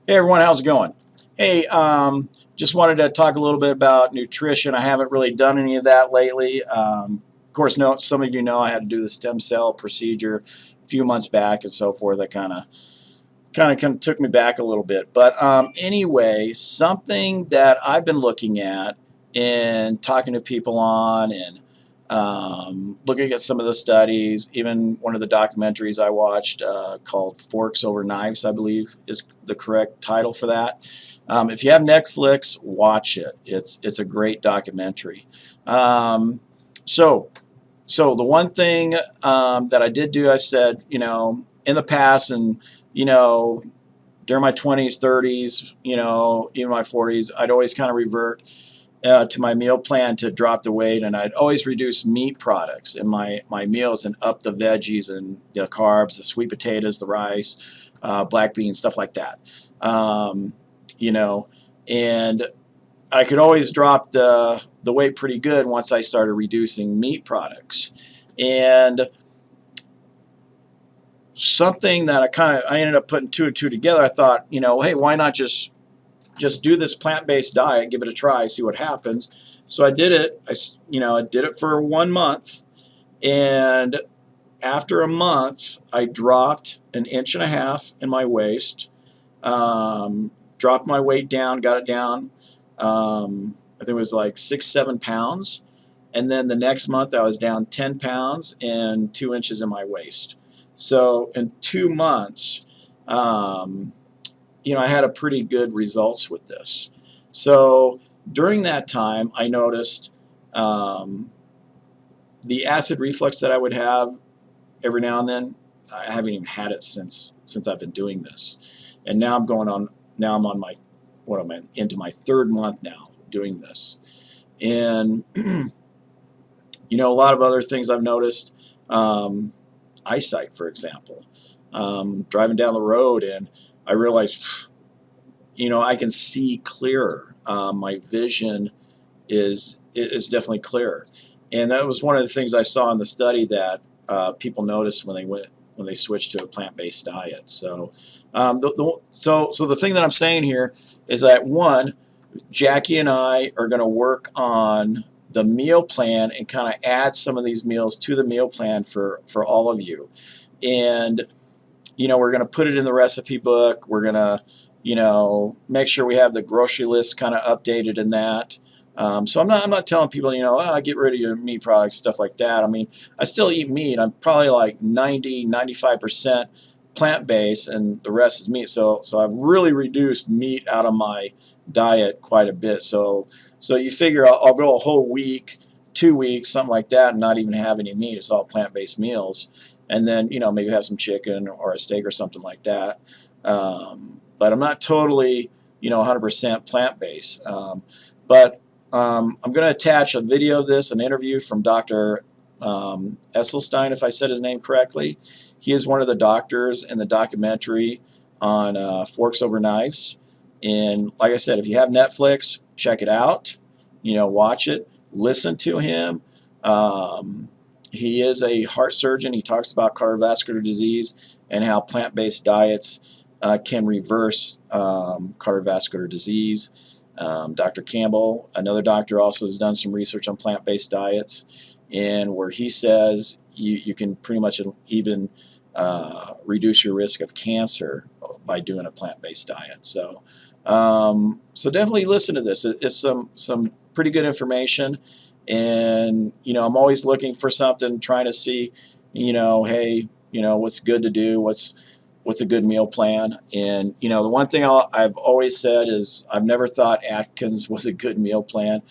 Hey everyone, how's it going? Hey, just wanted to talk a little bit about nutrition. I haven't really done any of that lately. Of course, some of you know I had to do the stem cell procedure a few months back and so forth. That kind of took me back a little bit. But anyway, something that I've been looking at and talking to people on and looking at some of the studies, even one of the documentaries I watched called Forks Over Knives, I believe is the correct title for that. If you have Netflix, watch it. It's a great documentary. Um, so so the one thing that I did do, I said, in the past and you know during my 20s, 30s, even my 40s, I'd always kind of revert to my meal plan to drop the weight, and I'd always reduce meat products in my meals and up the veggies and the carbs, the sweet potatoes, the rice, black beans, stuff like that. Um, you know, and I could always drop the weight pretty good once I started reducing meat products. And something that I ended up putting two and two together. I thought, hey, why not just do this plant-based diet, give it a try, see what happens. So I did it. I did it for 1 month, and after a month, I dropped an inch and a half in my waist. Dropped my weight down, got it down. I think it was like 6, 7 pounds, and then the next month I was down 10 pounds and 2 inches in my waist. So in 2 months, I had a pretty good results with this. So during that time, I noticed um, the acid reflux that I would have every now and then. I haven't even had it since I've been doing this, and now I'm going on. Now I'm on my what am I into my third month now doing this, and a lot of other things I've noticed. Um, Eyesight, for example, driving down the road, and I realized I can see clearer. My vision is definitely clearer, and that was one of the things I saw in the study that people noticed when they switched to a plant-based diet. So, so the thing that I'm saying here is that one, Jackie and I are going to work on the meal plan and kind of add some of these meals to the meal plan for all of you, and we're going to put it in the recipe book. We're going to, make sure we have the grocery list kind of updated in that. So I'm not telling people, get rid of your meat products, stuff like that. I mean, I still eat meat. I'm probably like 90, 95% plant-based, and the rest is meat. So I've really reduced meat out of my diet quite a bit. So you figure I'll go a whole week, 2 weeks, something like that, and not even have any meat. It's all plant-based meals, and then maybe have some chicken or a steak or something like that. But I'm not totally 100% plant-based. But I'm going to attach a video of this, an interview from Dr. Esselstyn, if I said his name correctly. He is one of the doctors in the documentary on Forks Over Knives. And like I said, if you have Netflix, check it out. Watch it, listen to him. He is a heart surgeon. He talks about cardiovascular disease and how plant-based diets can reverse cardiovascular disease. Dr. Campbell, another doctor, also has done some research on plant-based diets, and where he says you can pretty much even reduce your risk of cancer by doing a plant-based diet. So definitely listen to this. It's some pretty good information, and I'm always looking for something, trying to see, hey, what's good to do, what's a good meal plan. And the one thing I've always said is I've never thought Atkins was a good meal plan.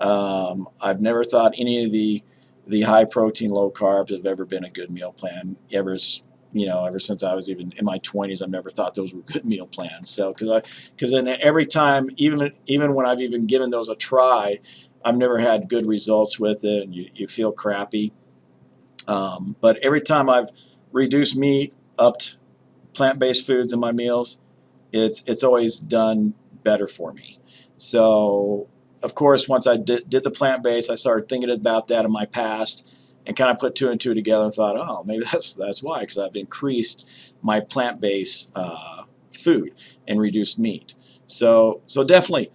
I've never thought any of the high protein, low carbs have ever been a good meal plan. Ever since I was even in my 20s, I've never thought those were good meal plans. So because then every time, even when I've even given those a try, I've never had good results with it, and you feel crappy. But every time I've reduced meat, upped plant-based foods in my meals, it's always done better for me. So of course, once I did the plant-based, I started thinking about that in my past and kind of put two and two together and thought, oh, maybe that's why, because I've increased my plant-based food and reduced meat. So definitely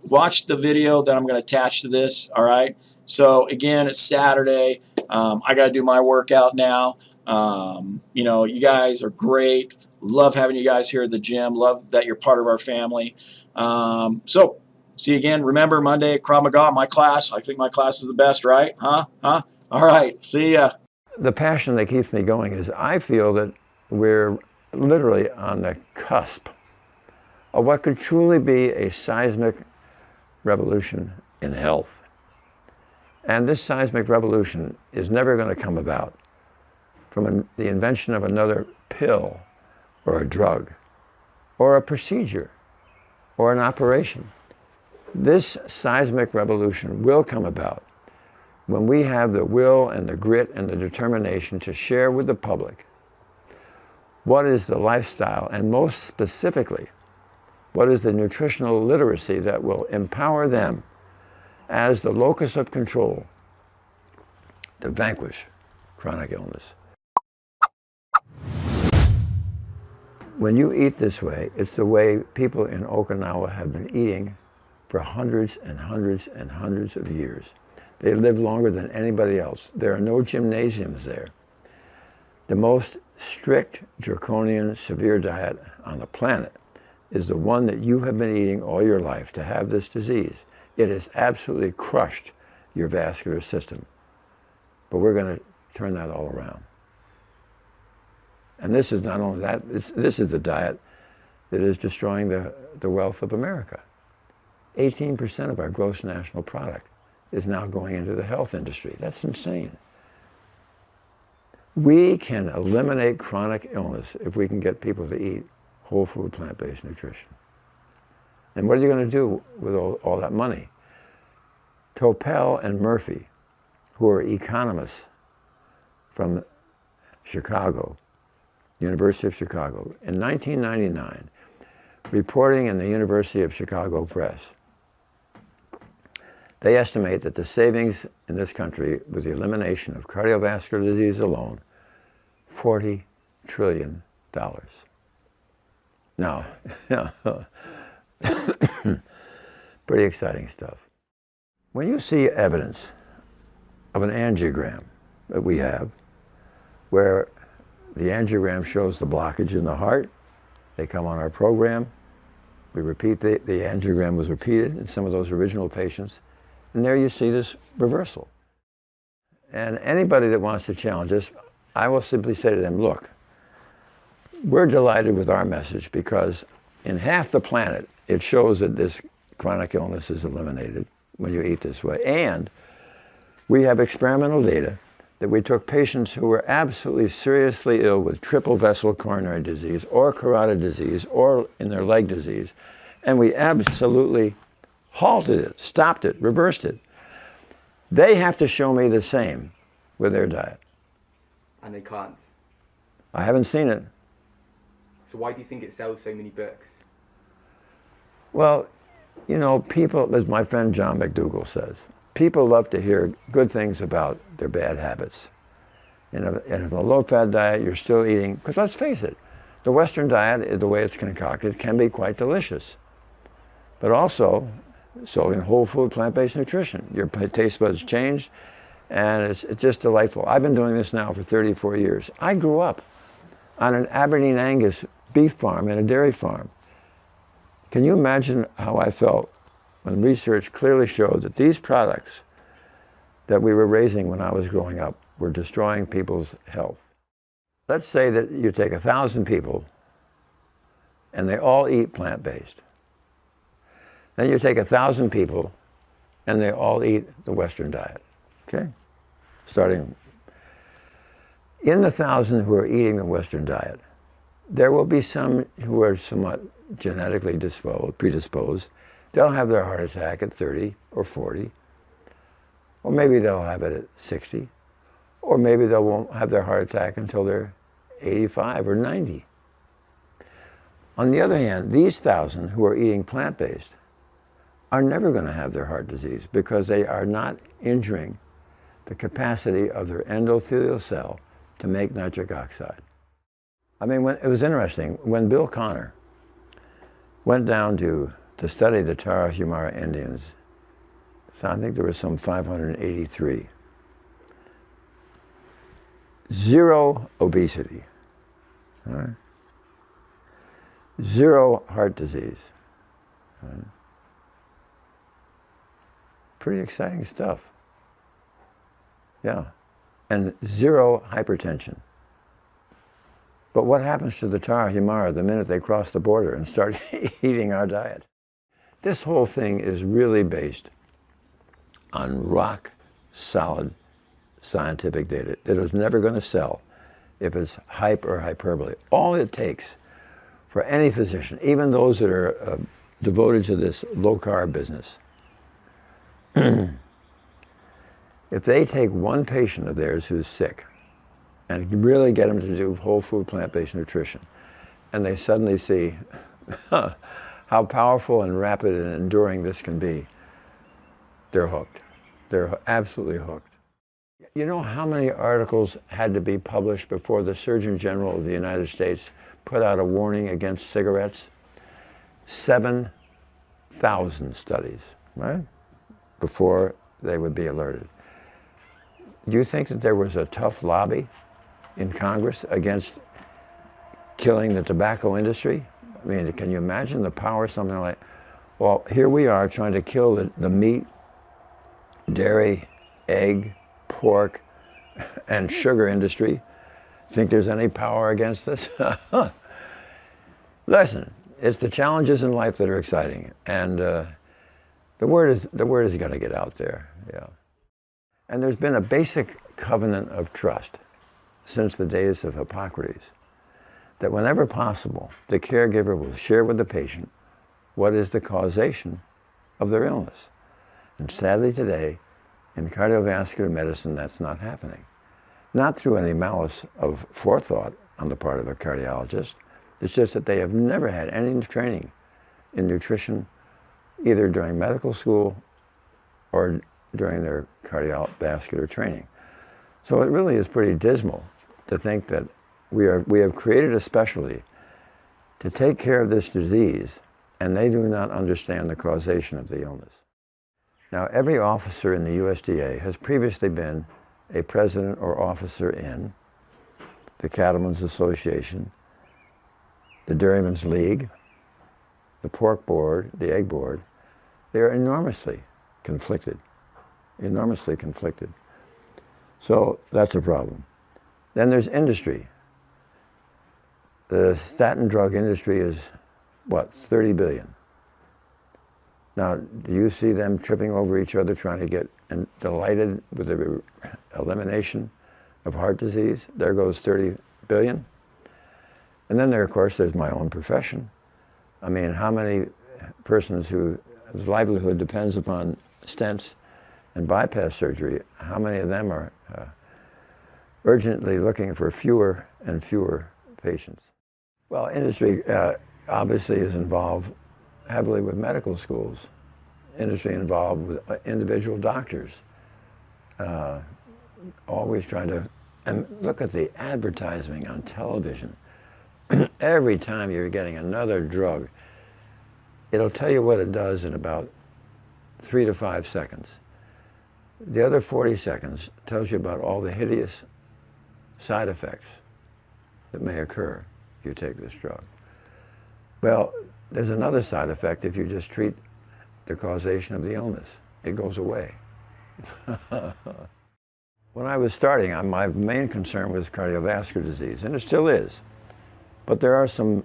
watch the video that I'm going to attach to this. All right. So again, it's Saturday. I got to do my workout now. You know, you guys are great. Love having you guys here at the gym. Love that you're part of our family. So see you again. Remember, Monday, Krav Maga, my class. I think my class is the best, right? Huh? All right. See ya. The passion that keeps me going is I feel that we're literally on the cusp of what could truly be a seismic revolution in health. And this seismic revolution is never going to come about from the invention of another pill or a drug or a procedure or an operation. This seismic revolution will come about when we have the will and the grit and the determination to share with the public what is the lifestyle, and most specifically, what is the nutritional literacy that will empower them as the locus of control to vanquish chronic illness. When you eat this way, it's the way people in Okinawa have been eating for hundreds and hundreds and hundreds of years. They live longer than anybody else. There are no gymnasiums there. The most strict, draconian, severe diet on the planet is the one that you have been eating all your life to have this disease. It has absolutely crushed your vascular system. But we're going to turn that all around. And this is not only that, this is the diet that is destroying the wealth of America. 18% of our gross national product is now going into the health industry. That's insane. We can eliminate chronic illness if we can get people to eat whole food, plant-based nutrition. And what are you going to do with all that money? Topel and Murphy, who are economists from Chicago, University of Chicago, in 1999, reporting in the University of Chicago Press, they estimate that the savings in this country with the elimination of cardiovascular disease alone, $40 trillion. Now, pretty exciting stuff. When you see evidence of an angiogram that we have, where the angiogram shows the blockage in the heart, they come on our program, we repeat, the angiogram was repeated in some of those original patients, and there you see this reversal. And anybody that wants to challenge us, I will simply say to them, look, we're delighted with our message because in half the planet, it shows that this chronic illness is eliminated when you eat this way. And we have experimental data that we took patients who were absolutely seriously ill with triple vessel coronary disease or carotid disease or in their leg disease, and we absolutely halted it, stopped it, reversed it. They have to show me the same with their diet. And they can't. I haven't seen it. So why do you think it sells so many books? Well, you know, people, as my friend John McDougall says, people love to hear good things about their bad habits. And if a low-fat diet, you're still eating, because let's face it, the Western diet, the way it's concocted, can be quite delicious. But also, so in whole food, plant-based nutrition, your taste buds change, and it's just delightful. I've been doing this now for 34 years. I grew up on an Aberdeen Angus beef farm and a dairy farm. Can you imagine how I felt when research clearly showed that these products that we were raising when I was growing up were destroying people's health? Let's say that you take 1,000 people and they all eat plant-based. Then you take 1,000 people and they all eat the Western diet, okay? Starting in the 1,000 who are eating the Western diet, there will be some who are somewhat genetically predisposed. They'll have their heart attack at 30 or 40, or maybe they'll have it at 60, or maybe they won't have their heart attack until they're 85 or 90. On the other hand, these 1,000 who are eating plant-based are never going to have their heart disease because they are not injuring the capacity of their endothelial cell to make nitric oxide. I mean, it was interesting. When Bill Connor went down to study the Tarahumara Indians, so I think there were some 583. Zero obesity. All right? Zero heart disease. All right? Pretty exciting stuff. Yeah. And zero hypertension. But what happens to the Tarahumara the minute they cross the border and start eating our diet? This whole thing is really based on rock solid scientific data that is never going to sell if it's hype or hyperbole. All it takes for any physician, even those that are devoted to this low-carb business, if they take one patient of theirs who's sick and really get them to do whole food plant-based nutrition, and they suddenly see how powerful and rapid and enduring this can be, they're hooked. They're absolutely hooked. You know how many articles had to be published before the Surgeon General of the United States put out a warning against cigarettes? 7,000 studies, right? Before they would be alerted. Do you think that there was a tough lobby in Congress against killing the tobacco industry? I mean, can you imagine the power of something like, well, here we are trying to kill the meat, dairy, egg, pork, and sugar industry. Think there's any power against this? Listen, it's the challenges in life that are exciting, and the word is going to get out there. Yeah. And there's been a basic covenant of trust since the days of Hippocrates that whenever possible, the caregiver will share with the patient what is the causation of their illness. And sadly today, in cardiovascular medicine, that's not happening. Not through any malice of forethought on the part of a cardiologist. It's just that they have never had any training in nutrition, either during medical school or during their cardiovascular training. So it really is pretty dismal to think that we have created a specialty to take care of this disease, and they do not understand the causation of the illness. Now, every officer in the USDA has previously been a president or officer in the Cattlemen's Association, the Dairymen's League, the Pork Board, the Egg Board. They are enormously conflicted, enormously conflicted. So that's a problem. Then there's industry. The statin drug industry is, what, 30 billion. Now, do you see them tripping over each other trying to get delighted with the elimination of heart disease? There goes 30 billion. And then there, of course, there's my own profession. I mean, how many persons whose livelihood depends upon stents and bypass surgery, how many of them are urgently looking for fewer and fewer patients? Well, industry obviously is involved heavily with medical schools, industry involved with individual doctors, always trying to, and look at the advertising on television. Every time you're getting another drug, it'll tell you what it does in about 3 to 5 seconds. The other 40 seconds tells you about all the hideous side effects that may occur if you take this drug. Well, there's another side effect if you just treat the causation of the illness. It goes away. When I was starting, my main concern was cardiovascular disease, and it still is. But there are some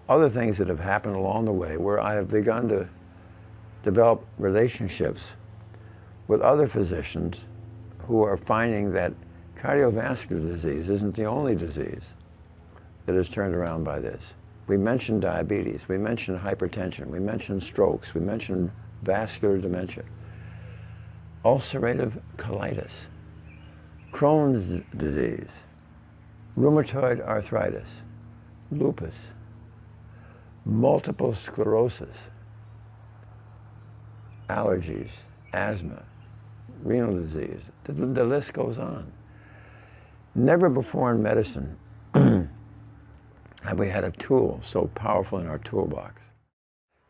other things that have happened along the way where I have begun to develop relationships with other physicians who are finding that cardiovascular disease isn't the only disease that is turned around by this. We mentioned diabetes, we mentioned hypertension, we mentioned strokes, we mentioned vascular dementia, ulcerative colitis, Crohn's disease, rheumatoid arthritis, lupus, multiple sclerosis, allergies, asthma, renal disease. The list goes on. Never before in medicine have we had a tool so powerful in our toolbox.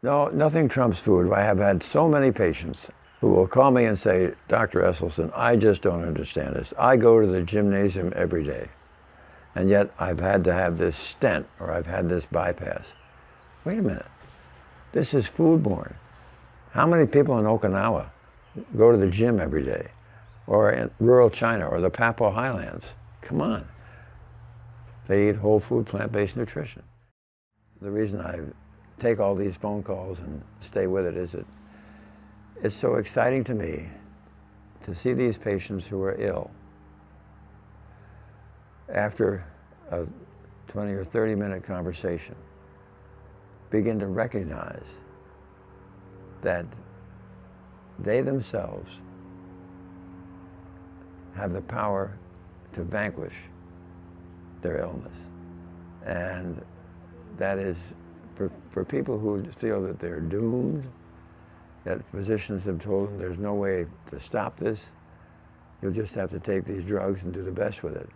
No, nothing trumps food. I have had so many patients who will call me and say, Dr. Esselstyn, I just don't understand this. I go to the gymnasium every day, and yet I've had to have this stent or I've had this bypass. Wait a minute. This is foodborne. How many people in Okinawa go to the gym every day? Or in rural China or the Papua Highlands? Come on. They eat whole food, plant-based nutrition. The reason I take all these phone calls and stay with it is that it's so exciting to me to see these patients who are ill after a 20 or 30-minute conversation begin to recognize that they themselves have the power to vanquish their illness. And that is, for people who feel that they're doomed, that physicians have told them there's no way to stop this, you'll just have to take these drugs and do the best with it.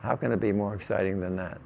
How can it be more exciting than that?